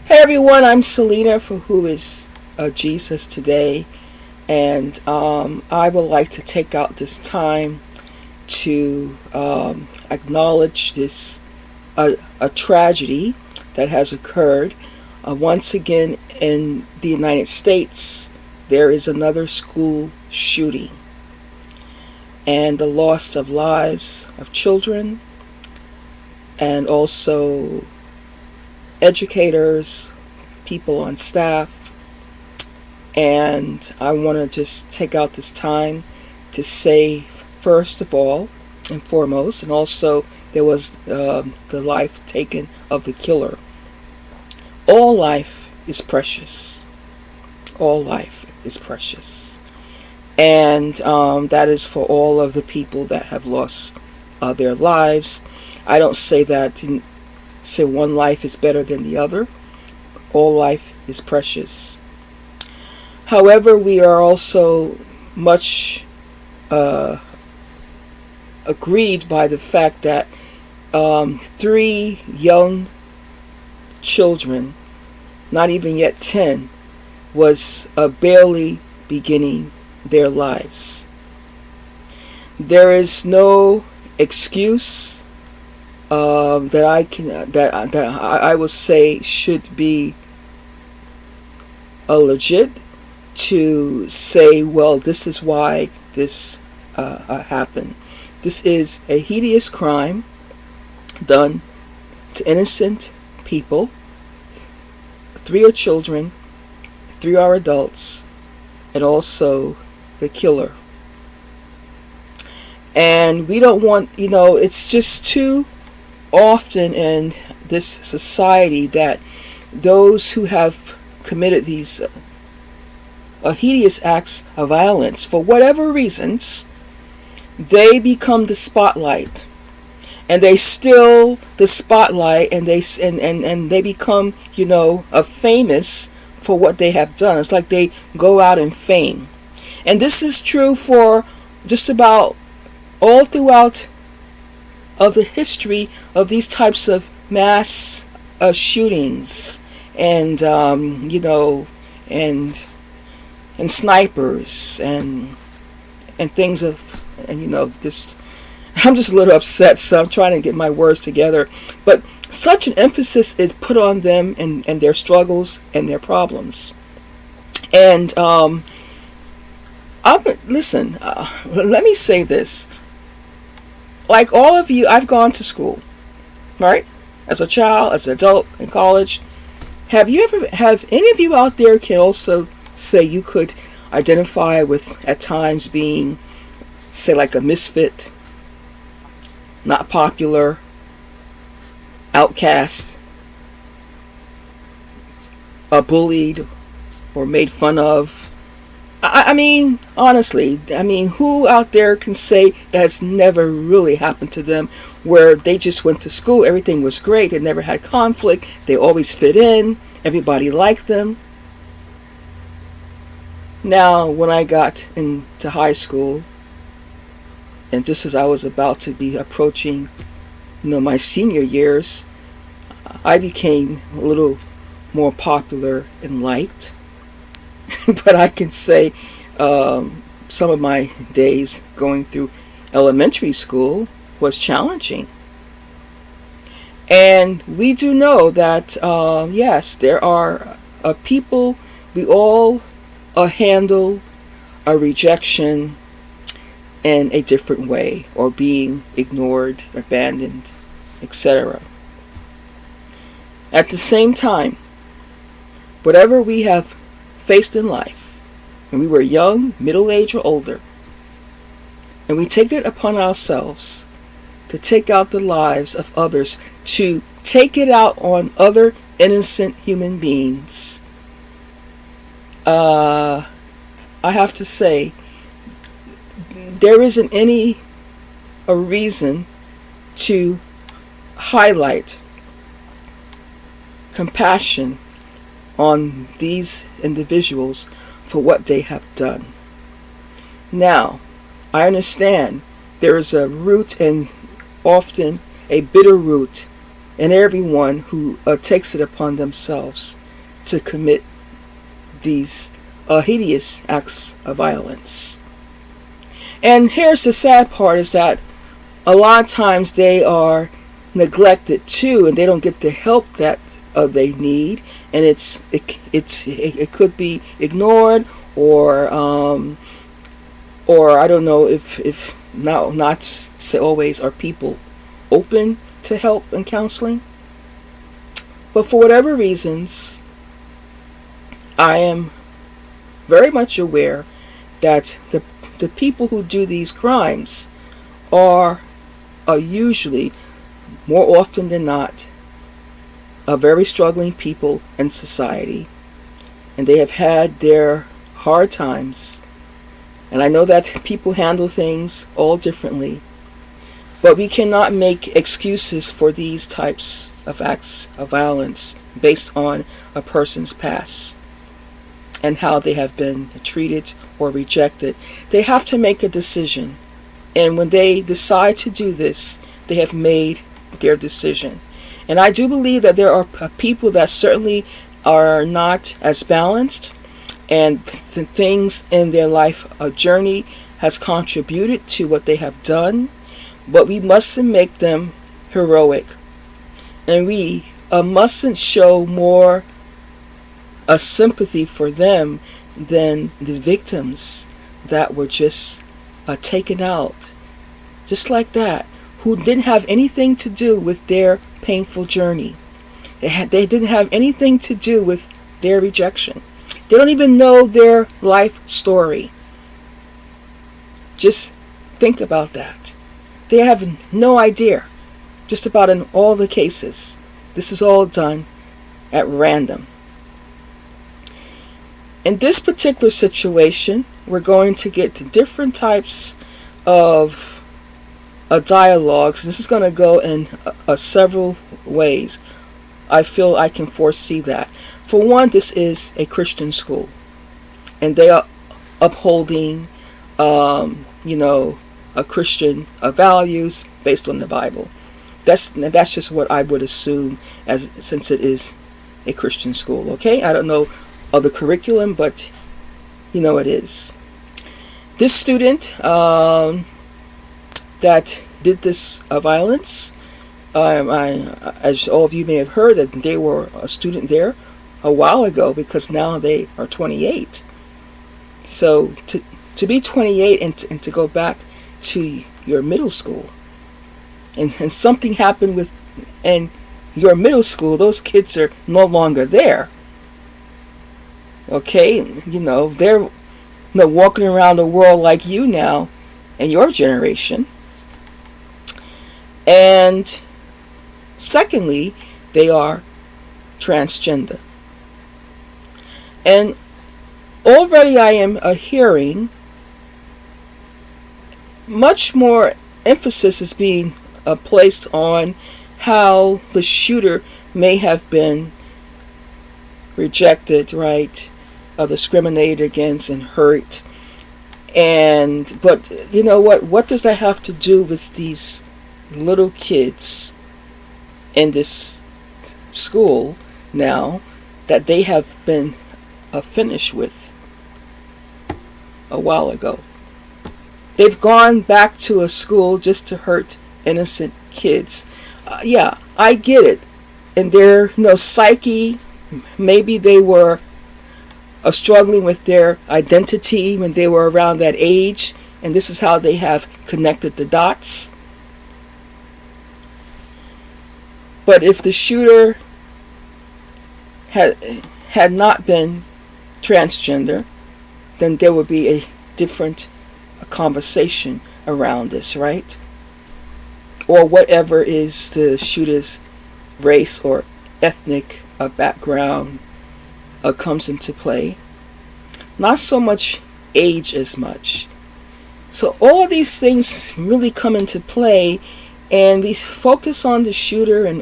Hey everyone, I'm Selena for Who is Jesus Today, and I would like to take out this time to acknowledge this a tragedy that has occurred. Once again in the United States, there is another school shooting and the loss of lives of children and also educators, people on staff. And I want to just take out this time to say, first of all and foremost, and also there was the life taken of the killer. All life is precious. All life is precious. And that is for all of the people that have lost their lives. I don't say that say one life is better than the other. All life is precious. However, we are also much aggrieved by the fact that 3 young children, not even yet 10, was barely beginning their lives. There is no excuse that I would say should be legit to say, well, this is why this happened. This is a hideous crime done to innocent people. 3 are children, 3 are adults, and also the killer. And we don't want, it's just too often in this society that those who have committed these hideous acts of violence, for whatever reasons, they become the spotlight, and they steal the spotlight, and they become, famous for what they have done. It's like they go out in fame, and this is true for just about all throughout of the history of these types of mass shootings, and and snipers and things of, just, I'm just a little upset, so I'm trying to get my words together. But such an emphasis is put on them and their struggles and their problems. And listen, let me say this. Like all of you, I've gone to school, right? As a child, as an adult, in college. Have any of you out there can also say you could identify with at times being, say, like a misfit, not popular, outcast, bullied, or made fun of? I mean, honestly, who out there can say that's never really happened to them, where they just went to school, everything was great, they never had conflict, they always fit in, everybody liked them? Now, when I got into high school, and just as I was about to be approaching, my senior years, I became a little more popular and liked. But I can say some of my days going through elementary school was challenging. And we do know that, yes, there are people, we all handle a rejection in a different way, or being ignored, abandoned, etc. At the same time, whatever we have faced in life, when we were young, middle-aged, or older, and we take it upon ourselves to take out the lives of others, to take it out on other innocent human beings, I have to say, there isn't any a reason to highlight compassion on these individuals for what they have done. Now, I understand there is a root, and often a bitter root, and everyone who takes it upon themselves to commit these hideous acts of violence. And here's the sad part, is that a lot of times they are neglected too, and they don't get the help that they need, and it could be ignored, or I don't know if not always are people open to help and counseling. But for whatever reasons, I am very much aware that the people who do these crimes are usually, more often than not, very struggling people in society, and they have had their hard times. And I know that people handle things all differently, but we cannot make excuses for these types of acts of violence based on a person's past and how they have been treated or rejected. They have to make a decision, and when they decide to do this, they have made their decision. And I do believe that there are people that certainly are not as balanced, and things in their life journey has contributed to what they have done, but we mustn't make them heroic, and we mustn't show more sympathy for them than the victims that were just taken out just like that, who didn't have anything to do with their painful journey. They didn't have anything to do with their rejection. They don't even know their life story. Just think about that. They have no idea, just about in all the cases. This is all done at random. In this particular situation, we're going to get to different types of dialogues. This is going to go in several ways. I feel I can foresee that. For one, this is a Christian school, and they are upholding, a Christian values based on the Bible. That's just what I would assume, since it is a Christian school. Okay, I don't know of the curriculum, but it is. This student that did this violence, as all of you may have heard, that they were a student there a while ago, because now they are 28. So to be 28 and to go back to your middle school, and something happened in your middle school, those kids are no longer there. Okay, they're walking around the world like you now in your generation. And secondly, they are transgender. And already I am hearing much more emphasis is being placed on how the shooter may have been rejected, right? Discriminated against and hurt. But you know what? What does that have to do with these little kids in this school now that they have been finished with a while ago? They've gone back to a school just to hurt innocent kids. Yeah, I get it. And their psyche, maybe they were struggling with their identity when they were around that age, and this is how they have connected the dots. But if the shooter had not been transgender, then there would be a different conversation around this, right? Or whatever is the shooter's race or ethnic background comes into play. Not so much age as much. So all these things really come into play, and we focus on the shooter, and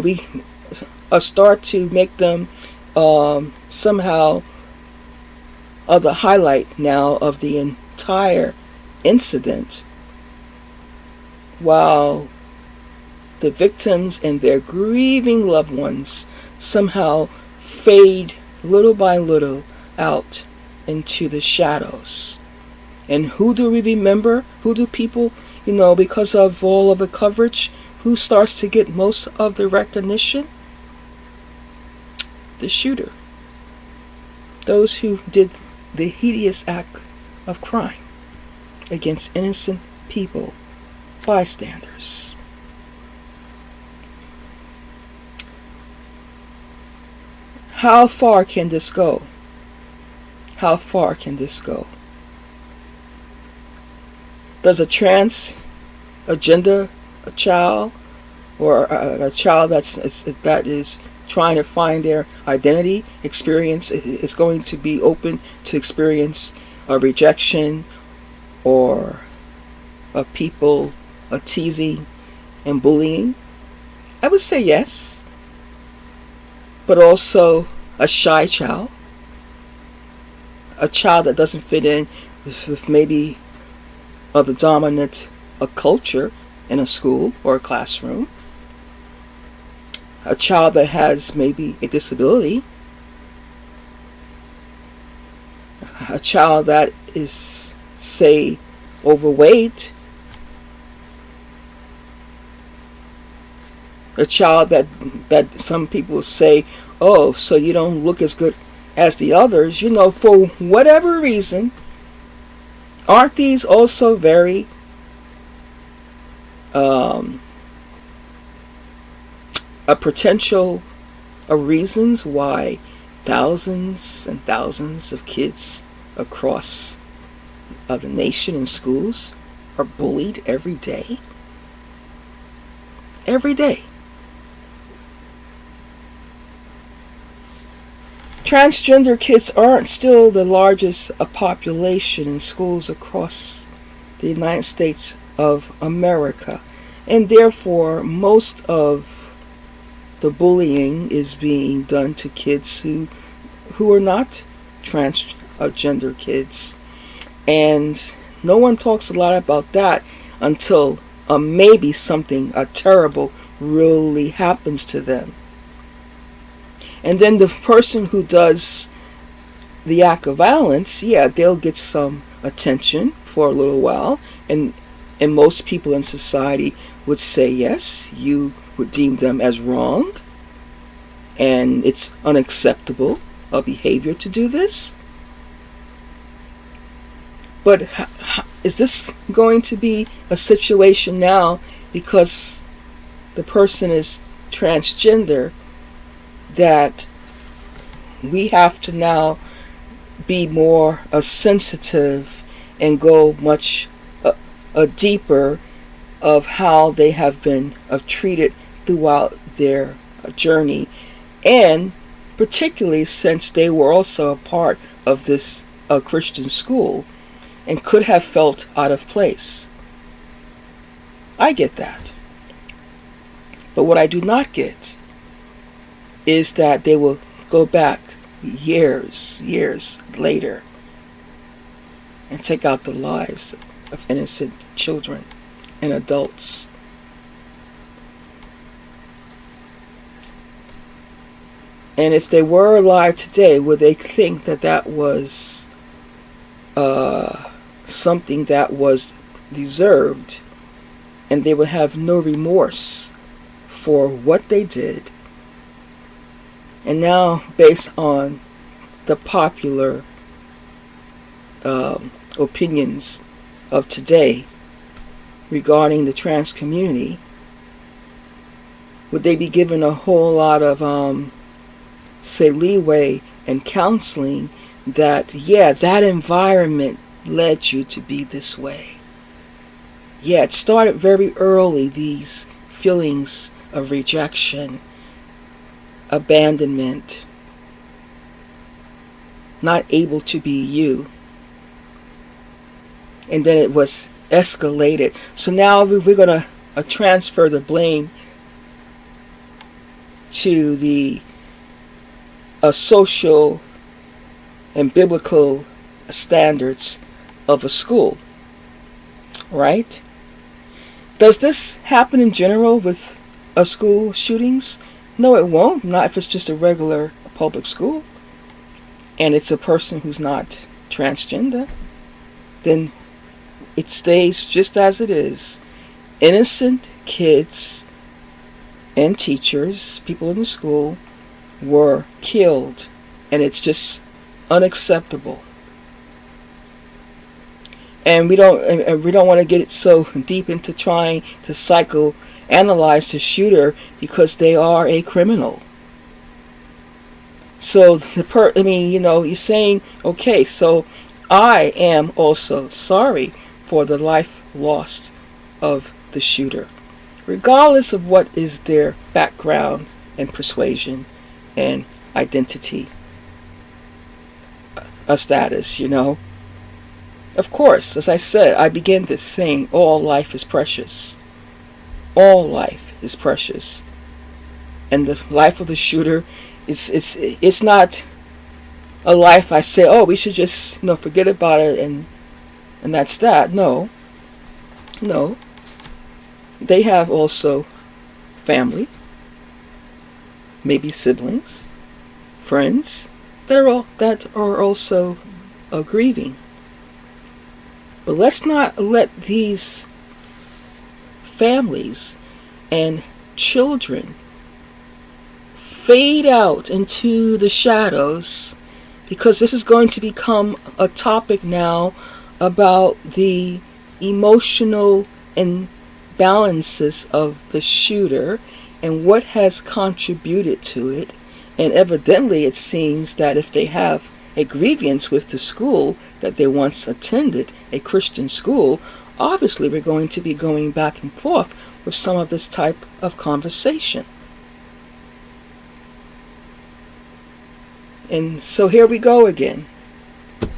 we start to make them somehow the highlight now of the entire incident, while the victims and their grieving loved ones somehow fade little by little out into the shadows. And who do we remember? Who do people, because of all of the coverage, who starts to get most of the recognition? The shooter. Those who did the hideous act of crime against innocent people, bystanders. How far can this go? How far can this go? Does a transgender a child, or a child that is trying to find their identity, experience is going to be open to experience a rejection or a people teasing and bullying? I would say yes. But also a shy child, a child that doesn't fit in with maybe the dominant culture in a school or a classroom, a child that has maybe a disability, a child that is, say, overweight, a child that some people say, oh, so you don't look as good as the others, for whatever reason. Aren't these also very potential reasons why thousands and thousands of kids across the nation in schools are bullied every day? Every day. Transgender kids aren't still the largest population in schools across the United States of America, and therefore most of the bullying is being done to kids who are not transgender kids, and no one talks a lot about that until maybe something terrible really happens to them. And then the person who does the act of violence, they'll get some attention for a little while. And most people in society would say, yes, you would deem them as wrong. And it's unacceptable behavior to do this. But is this going to be a situation now because the person is transgender, that we have to now be more sensitive and go much deeper of how they have been treated throughout their journey, and particularly since they were also a part of this Christian school and could have felt out of place? I get that. But what I do not get is that they will go back years later and take out the lives of innocent children and adults. And if they were alive today, would they think that was something that was deserved, and they would have no remorse for what they did? And now, based on the popular opinions of today regarding the trans community, would they be given a whole lot of, say, leeway and counseling that, that environment led you to be this way? It started very early, these feelings of rejection, abandonment, not able to be you. And then it was escalated. So now we're going to transfer the blame to the social and biblical standards of a school, right? Does this happen in general with school shootings? No, it won't. Not if it's just a regular public school and it's a person who's not transgender. Then it stays just as it is. Innocent kids and teachers, people in the school, were killed, and it's just unacceptable. And we don't want to get it so deep into trying to psychoanalyze the shooter, because they are a criminal. So you're saying, okay, so I am also sorry for the life lost of the shooter, regardless of what is their background and persuasion and identity, a status, Of course, as I said, I begin this saying, all life is precious. All life is precious. And the life of the shooter it's not a life I say, oh, we should just forget about it and that's that. No. They have also family, maybe siblings, friends that are also grieving. But let's not let these families and children fade out into the shadows, because this is going to become a topic now about the emotional imbalances of the shooter and what has contributed to it. And evidently it seems that if they have a grievance with the school that they once attended, a Christian school, obviously we're going to be going back and forth with some of this type of conversation. And so here we go again.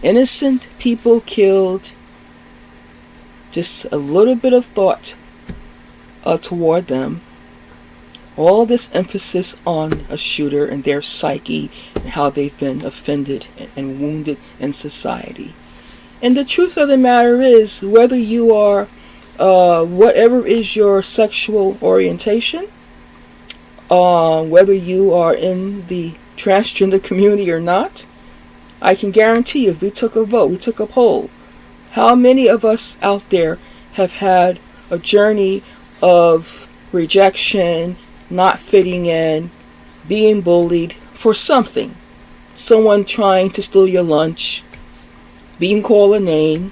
Innocent people killed. Just a little bit of thought toward them. All this emphasis on a shooter and their psyche and how they've been offended and wounded in society. And the truth of the matter is, whether you are, whatever is your sexual orientation, whether you are in the transgender community or not, I can guarantee you, if we took a vote, we took a poll, how many of us out there have had a journey of rejection, not fitting in, being bullied for something? Someone trying to steal your lunch, being called a name.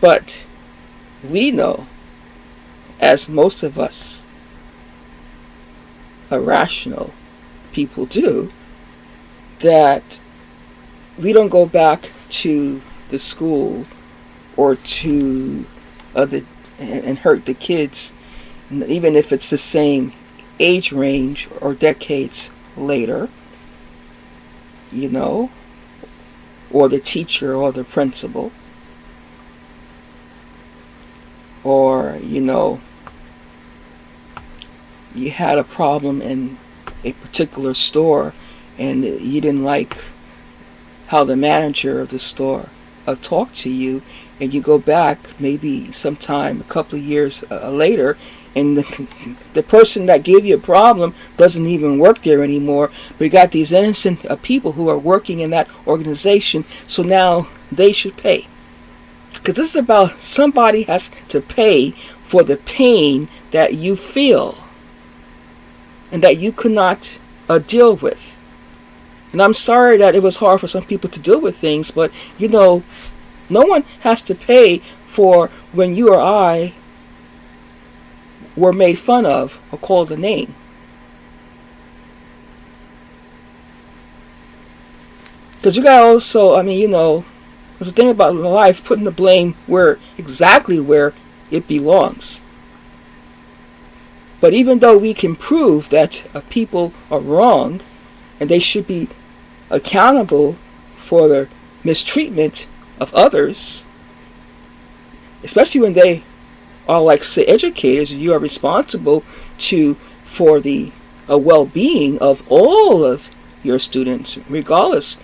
But we know, as most of us irrational people do, that we don't go back to the school or to and hurt the kids, even if it's the same age range or decades later, or the teacher or the principal, or you had a problem in a particular store and you didn't like how the manager of the store talked to you, and you go back maybe sometime a couple of years later, and the person that gave you a problem doesn't even work there anymore. We got these innocent people who are working in that organization, so now they should pay. Because this is about somebody has to pay for the pain that you feel and that you could not deal with. And I'm sorry that it was hard for some people to deal with things, but no one has to pay for when you or I were made fun of or called a name. Because you got also, there's a thing about life, putting the blame exactly where it belongs. But even though we can prove that people are wrong and they should be accountable for their mistreatment of others, especially when they are, like, say, educators, you are responsible for the well-being of all of your students, regardless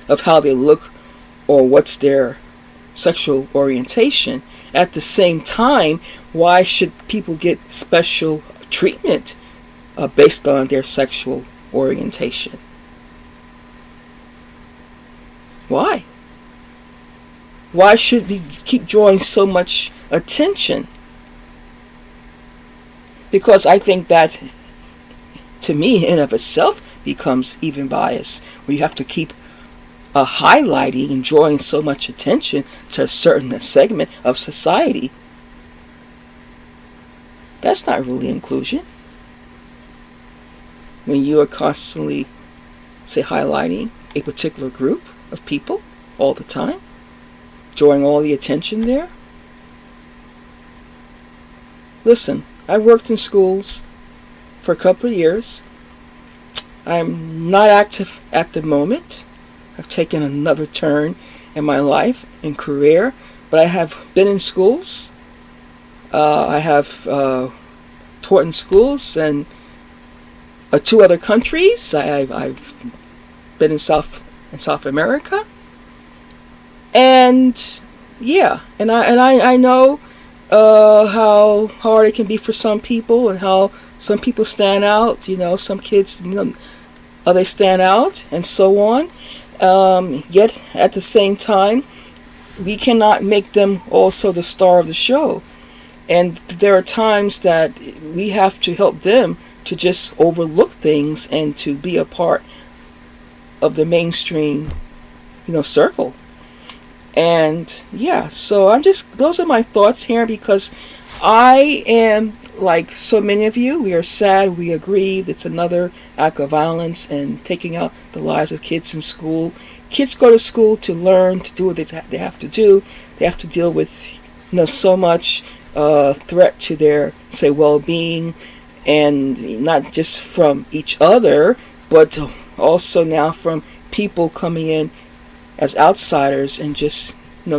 of how they look or what's their sexual orientation. at the same time, why should people get special treatment based on their sexual orientation? Why? Why should we keep drawing so much attention? Because I think that, to me, in of itself, becomes even bias, where you have to keep highlighting and drawing so much attention to a certain segment of society. That's not really inclusion. When you are constantly, say, highlighting a particular group of people all the time, drawing all the attention there. Listen, I worked in schools for a couple of years. I'm not active at the moment. I've taken another turn in my life and career, but I have been in schools. I have taught in schools in 2 other countries. I've been in South America, and yeah, and I know how hard it can be for some people, and how some people stand out. Some kids, they stand out, and so on. Yet at the same time, we cannot make them also the star of the show. And there are times that we have to help them to just overlook things and to be a part of the mainstream, circle. And yeah, so those are my thoughts here, because I am like so many of you. We are sad, we agree it's another act of violence and taking out the lives of kids in school. Kids go to school to learn, to do what they have to do. They have to deal with so much threat to their, say, well-being, and not just from each other, but also now from people coming in as outsiders and just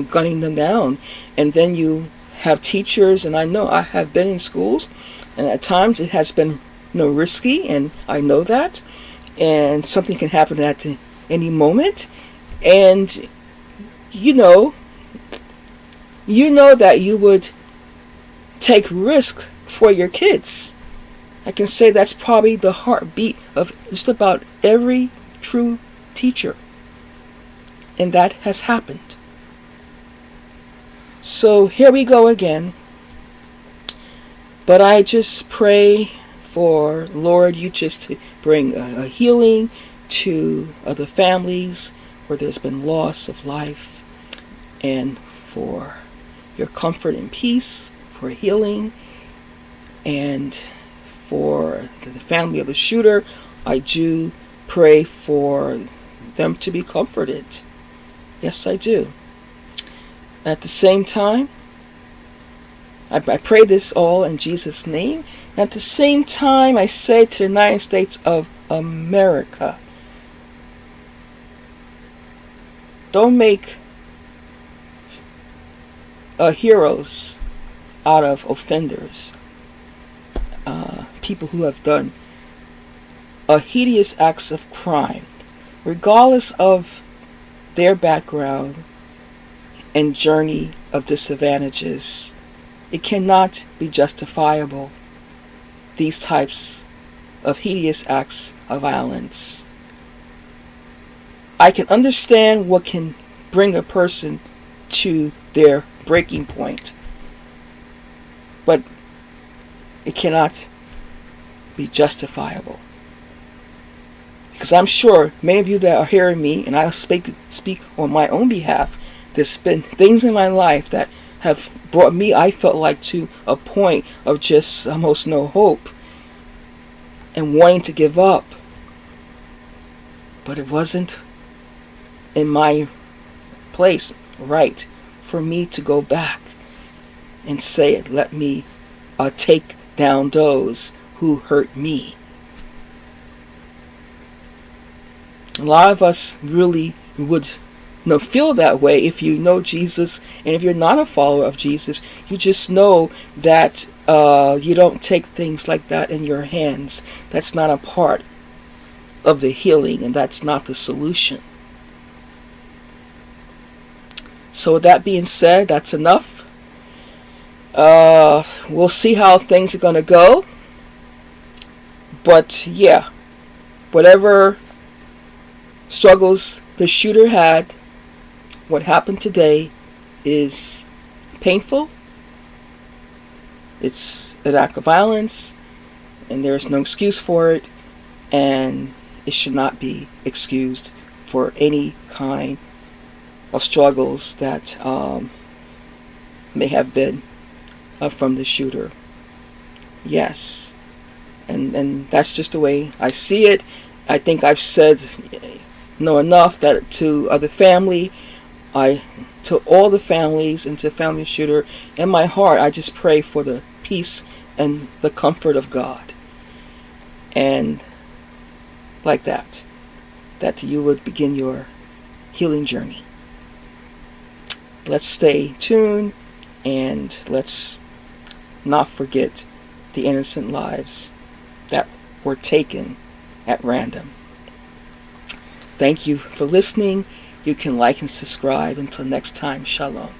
gunning them down. And then you have teachers, and I know I have been in schools, and at times it has been risky, and I know that, and something can happen at any moment, and you know that you would take risk for your kids. I can say that's probably the heartbeat of just about every true teacher, and that has happened. So here we go again. But I just pray for, Lord, you just to bring a healing to other families where there's been loss of life, and for your comfort and peace, for healing, and for the family of the shooter. I do pray for them to be comforted. Yes, I do. At the same time, I pray this all in Jesus' name. At the same time, I say to the United States of America, don't make heroes out of offenders, people who have done hideous acts of crime, regardless of their background and journey of disadvantages. It cannot be justifiable, these types of hideous acts of violence. I can understand what can bring a person to their breaking point, but it cannot be justifiable. Because I'm sure many of you that are hearing me, and I'll speak on my own behalf, there's been things in my life that have brought me, I felt like, to a point of just almost no hope and wanting to give up. But it wasn't in my place right for me to go back and say it. Let me take down those who hurt me. A lot of us really would feel that way if you know Jesus, and if you're not a follower of Jesus, you just know that you don't take things like that in your hands. That's not a part of the healing, and that's not the solution. So with that being said, that's enough. We'll see how things are going to go. But yeah, whatever struggles the shooter had, what happened today is painful. It's an act of violence, and there's no excuse for it, and it should not be excused for any kind of struggles that may have been from the shooter. Yes, and that's just the way I see it. I think I've said enough that to the family, to all the families and to family shooter, in my heart, I just pray for the peace and the comfort of God, and like that you would begin your healing journey. Let's stay tuned, and let's not forget the innocent lives that were taken at random. Thank you for listening. You can like and subscribe. Until next time, shalom.